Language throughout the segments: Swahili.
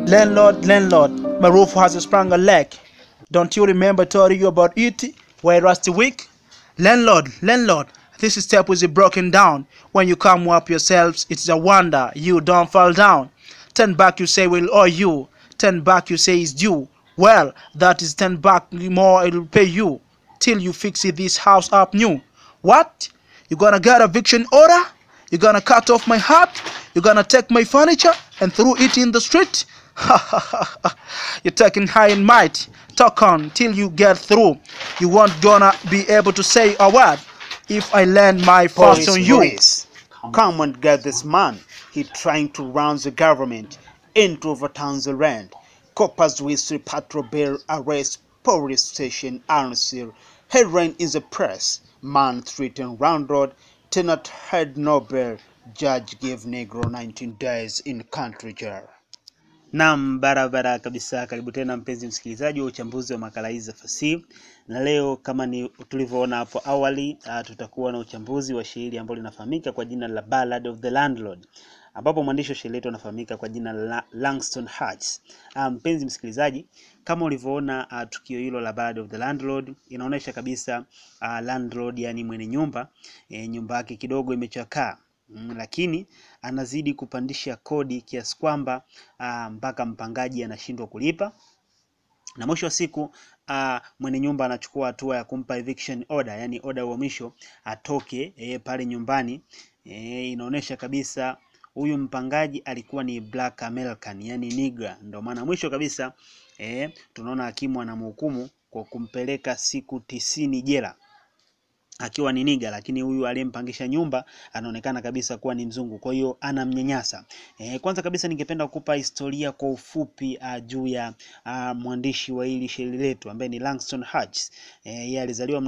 Landlord, landlord, my roof has sprung a leak. Don't you remember telling you about it? Why last week? Landlord, landlord, this step is broken down. When you come up yourselves, it's a wonder you don't fall down. Turn back, you say, will owe you. Turn back, you say, is due. Well, that is 10 back more it'll pay you till you fix this house up new. What? You gonna get eviction order? You gonna cut off my heart? You gonna take my furniture and throw it in the street? You're taking high and might. Talk on till you get through. You won't gonna be able to say a word if I land my force on you. Police, come and get this man. He trying to run the government into overturn the land. Coppers with patrol bear arrest police station answer. Headline in the press. Man threatened landlord. Tenant head Nobel. Judge gave Negro 19 days in country jail. Naam, barabara kabisa. Karibu tena mpenzi msikilizaji wa uchambuzi wa makala hizi za fasihi. Na leo kama ni tulivyoona hapo awali, tutakuwa na uchambuzi wa shairi ambalo linafahamika kwa jina la Ballad of the Landlord, ambapo mwandishi wa shairi letu anafahamika kwa jina la Lungstone Hughes. Mpenzi msikilizaji, kama ulivyoona tukio hilo la Ballad of the Landlord, inaonyesha kabisa landlord, yani mwenye nyumba, nyumba yake kidogo imechakaa. Lakini anazidi kupandisha kodi kiasi kwamba mpaka mpangaji anashindwa kulipa, na mwisho wa siku mwenye nyumba anachukua hatua ya kumpa eviction order, yani order ya uhamisho, atoke pale nyumbani. Inaonesha kabisa huyu mpangaji alikuwa ni black American, yani nigger. Ndio maana mwisho kabisa tunaona hakimu anamhukumu kwa kumpeleka siku 90 jela akiwa ni niga, lakini huyu aliyempangisha nyumba anaonekana kabisa kuwa ni mzungu, kwa hiyo anamnyanyasa. Kwanza kabisa ningependa kukupa historia kwa ufupi juu ya mwandishi wa hili shairi letu ambaye ni Lungstone Hughes. Yeye alizaliwa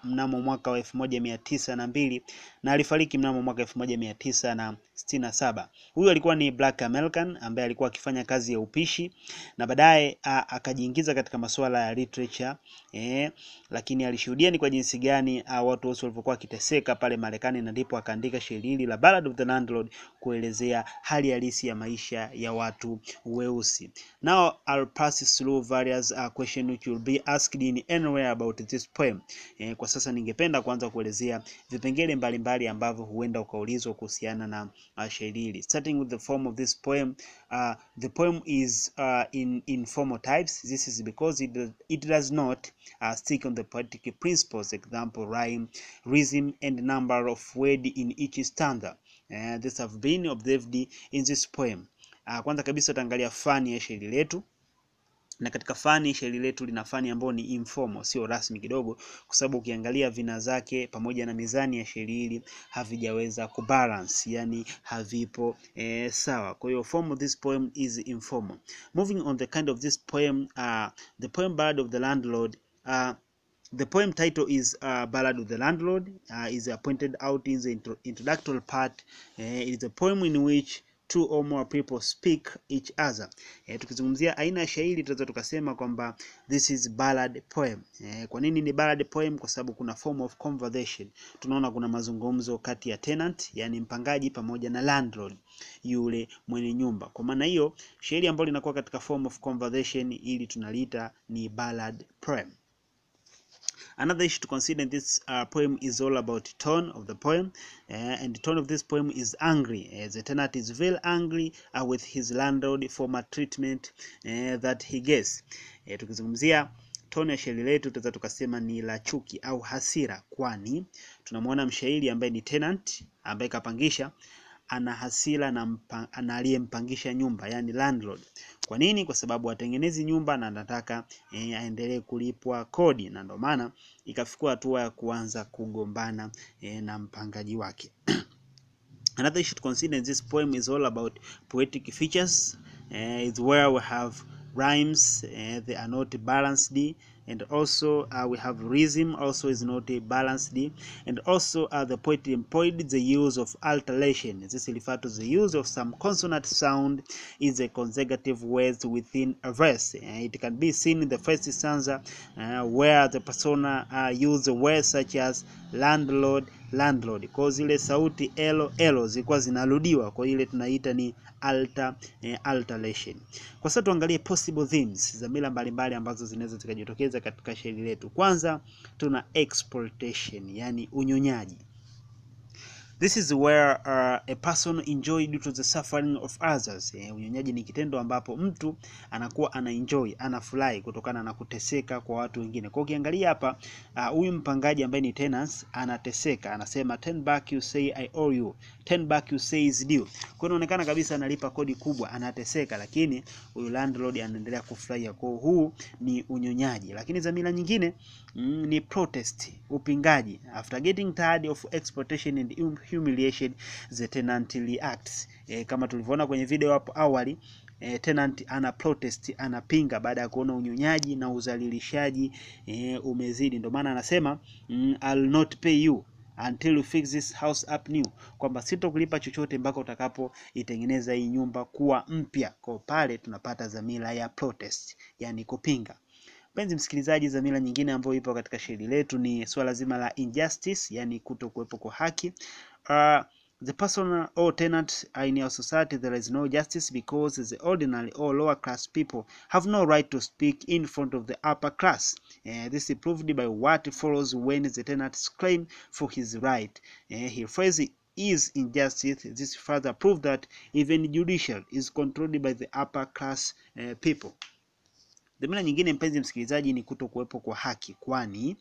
mnamo mwaka wa 1902 na alifariki mnamo mwaka 1967. Huyu alikuwa ni black American ambaye alikuwa akifanya kazi ya upishi na baadaye akajiingiza katika masuala ya literature. Lakini alishuhudia ni kwa jinsi gani watu wote walivyokuwa wakiteseka pale Marekani, na ndipo akaandika shairi hili la Ballad of the Landlord kuelezea hali halisi ya maisha ya watu weusi. Now I'll pass through various questions which will be asked in anywhere about this poem. Kwa sasa ningependa kuanza kuelezea vipengele mbalimbali ambavyo huenda ukaulizwa kuhusiana na shairi hili. Starting with the form of this poem, the poem is in formal types. This is because it does not stick on the poetic principles, example, rhyme, rhythm, and number of words in each stanza. This have been observed in this poem. Kwanza kabisa tutaangalia fani ya shairi letu. Na katika fani shairi letu lina fani ambayo ni informal, sio rasmi kidogo, kwa sababu ukiangalia vina zake pamoja na mizani ya shairi hili havijaweza kubalance, yani havipo sawa. Kwa hiyo form of this poem is informal. Moving on the kind of this poem, the poem Ballad of the Landlord, the poem title is Ballad of the Landlord, is pointed out in the introductory part. It is a poem in which two or more people speak each other. Tukizungumzia aina ya shairi tunaweza tukasema kwamba this is ballad poem. Kwa nini ni ballad poem? Kwa sababu kuna form of conversation. Tunaona kuna mazungumzo kati ya tenant, yani mpangaji, pamoja na landlord, yule mwenye nyumba. Kwa maana hiyo shairi ambalo linakuwa katika form of conversation ili tunaliita ni ballad poem. Another issue to consider in this poem is all about tone of the poem, and the tone of this poem is angry. The tenant is very angry with his landlord for maltreatment that he gets. Tukizungumzia tone ya shairi letu tutaweza tukasema ni la chuki au hasira, kwani tunamwona mshairi ambaye ni tenant ambaye kapangisha ana hasira na aliyempangisha nyumba, yani landlord. Kwa nini? Kwa sababu atengenezi nyumba na anataka aendelee kulipwa kodi, na ndio maana ikafikia hatua ya kuanza kugombana na mpangaji wake. Another issue to consider in this poem is all about poetic features. Is where we have rhymes, they are not balanced, and also we have rhythm, also is not balanced, and also the poet employed the use of alteration. This refers to the use of some consonant sound in the consecutive words within a verse. It can be seen in the first stanza where the persona use words such as landlord, landlord. Kwa zile sauti elo zilikuwa zinarudiwa, kwa ile tunaita ni alteration. Kwa sasa tuangalie possible themes, dhamira mbalimbali ambazo zinaweza zikajitokeza katika shairi letu. Kwanza tuna exploitation, yani unyonyaji. This is where a person enjoy due to the suffering of others. Unyonyaji ni kitendo ambapo mtu anakuwa anaenjoy, anafurahi kutokana na kuteseka kwa watu wengine. Kwa ukiangalia hapa, huyu mpangaji ambaye ni tenants anateseka, anasema 10 back you say I owe you, 10 back you say is due. Kwa inaonekana kabisa analipa kodi kubwa, anateseka, lakini huyu landlord anaendelea kufurahia. Kwa huu ni unyonyaji. Lakini dhamira nyingine ni protest, upingaji. After getting tired of exploitation and humiliation, the tenant reacts. Kama tulivyoona kwenye video hapo awali, tenant ana protest, anapinga baada ya kuona unyonyaji na udhalilishaji umezidi. Ndio maana anasema I'll not pay you until you fix this house up new, kwamba sitokulipa chochote mpaka utakapo itengeneza hii nyumba kuwa mpya. Kwa pale tunapata dhamira ya protest, yani kupinga. Mpenzi msikilizaji, dhamira nyingine ambayo ipo katika shairi letu ni swala zima la injustice, yani kutokuwepo kwa haki. The person or tenant in our society, there is no justice because the ordinary or lower class people have no right to speak in front of the upper class. This is proved by what follows when the tenant claim for his right. He phrase is injustice. This further prove that even judicial is controlled by the upper class people. Dhamira nyingine mpenzi msikilizaji ni kutokuwepo kwa haki, kwani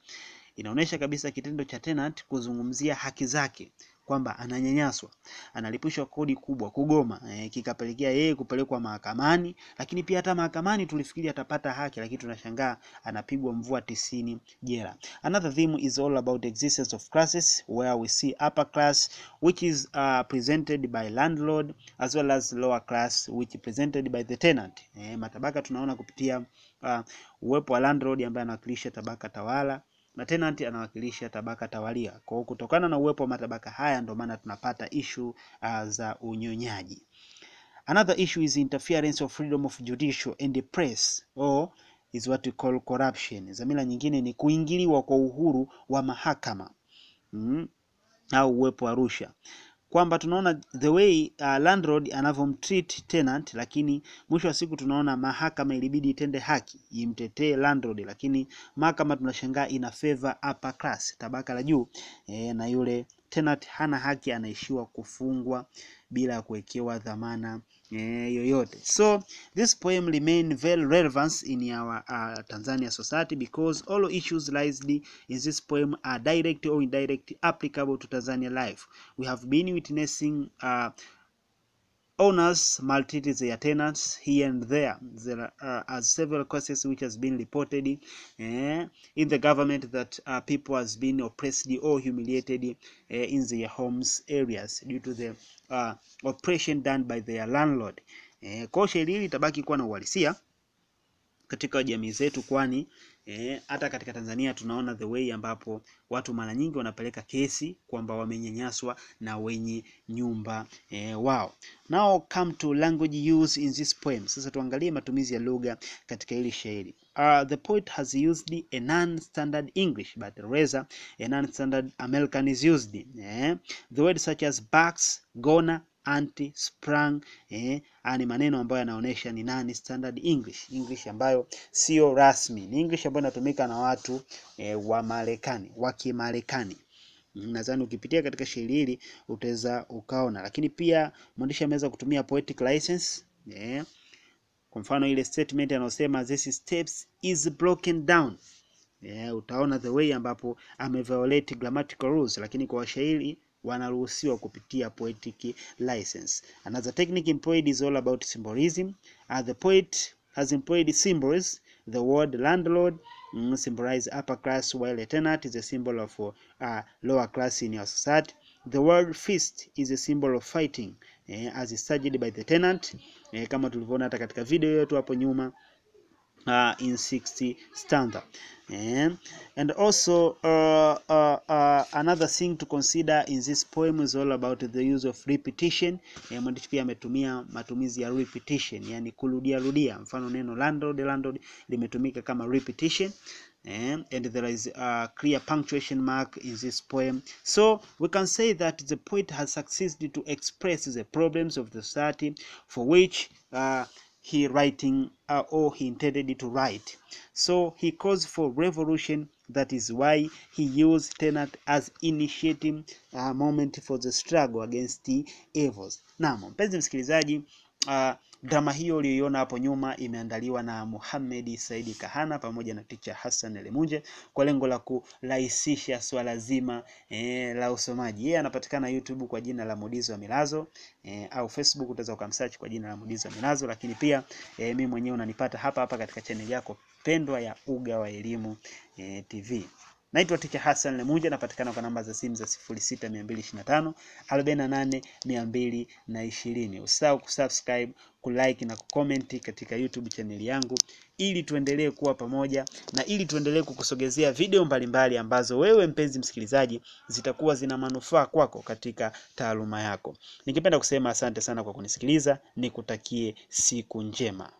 inaonesha kabisa kitendo cha tenant kuzungumzia haki zake, kwamba ananyanyaswa, analipishwa kodi kubwa, kugoma, kikapelekea yeye kupelekwa mahakamani. Lakini pia hata mahakamani tulifikiri atapata haki, lakini tunashangaa anapigwa mvua 90 jela. Another theme is all about the existence of classes, where we see upper class which is presented by landlord, as well as lower class which is presented by the tenant. Matabaka tunaona kupitia uwepo wa landlord ambaye anawakilisha tabaka tawala na tenant anawakilisha tabaka tawalia. Kwa kutokana na uwepo wa matabaka haya ndio maana tunapata issue za unyonyaji. Another issue is interference of freedom of judicial and the press, or is what we call corruption. Dhamira nyingine ni kuingiliwa kwa uhuru wa mahakama au uwepo wa rushwa, kwamba tunaona the way landlord anavomtreat tenant, lakini mwisho wa siku tunaona mahakama ilibidi itende haki, imtetee landlord, lakini mahakama tunashangaa ina favor upper class, tabaka la juu, na yule tenant hana haki, anaishiwa kufungwa bila kuwekewa dhamana yoyote. So this poem remain very relevant in our Tanzania society because all issues raised in this poem are direct or indirect applicable to Tanzania life. We have been witnessing owners maltreat their tenants here and there. There are several cases which has been reported in the government that people has been oppressed or humiliated in their homes areas due to the oppression done by their landlord. Kwa shairi hili tabaki kuwa na uhalisia katika jamii zetu, kwani hata katika Tanzania tunaona the way ambapo watu mara nyingi wanapeleka kesi kwamba wamenyanyaswa na wenye nyumba wao. Now come to language use in this poem. Sasa tuangalie matumizi ya lugha katika hili shairi. The poet has used a non-standard English, but rather a non-standard American is used. The words such as backs, gonna, anti, sprang, ni maneno ambayo yanaonesha ni nani standard English ambayo sio rasmi, ni English ambayo inatumika na watu wa Marekani, wa Kimarekani. Nadhani ukipitia katika shairi hili utaweza ukaona. Lakini pia mwandishi ameweza kutumia poetic license. Kwa mfano ile statement anasema this steps is broken down. Utaona the way ambapo ameviolate grammatical rules, lakini kwa washairi wanaruhusiwa kupitia poetic license. Another technique employed is all about symbolism. The poet has employed symbols. The word landlord symbolizes upper class, while a tenant is a symbol of lower class in your society. The word fist is a symbol of fighting, as is studied by the tenant, kama tulivyoona hata katika video yetu hapo nyuma in 60 stanza. And also another thing to consider in this poem is all about the use of repetition. Mwandishi pia ametumia matumizi ya repetition, yani kurudia rudia. Mfano neno landlord limetumika kama repetition. and there is a clear punctuation mark in this poem. So we can say that the poet has succeeded to express the problems of the society for which he intended to write. So he calls for revolution. That is why he used tenant as initiating moment for the struggle against the evils. Naam, mpenzi msikilizaji, drama hiyo uliyoiona hapo nyuma imeandaliwa na Mohamed Saidi Kahana pamoja na teacher Hassan Elimunje kwa lengo la kurahisisha swala zima la usomaji. Yeye anapatikana YouTube kwa jina la Mudizi wa Milazo, au Facebook utaweza ukamsearch kwa jina la Mudizi wa Milazo, lakini pia mimi mwenyewe unanipata hapa katika channel yako pendwa ya UGA wa Elimu TV. Naitwa teacher Hassan Elimunje, napatikana kwa namba za simu za 06225 48220. Usisahau kusubscribe, kulike na kucomment katika YouTube channel yangu ili tuendelee kuwa pamoja na ili tuendelee kukusogezea video mbalimbali ambazo wewe mpenzi msikilizaji zitakuwa zina manufaa kwako katika taaluma yako. Nikipenda kusema asante sana kwa kunisikiliza, nikutakie siku njema.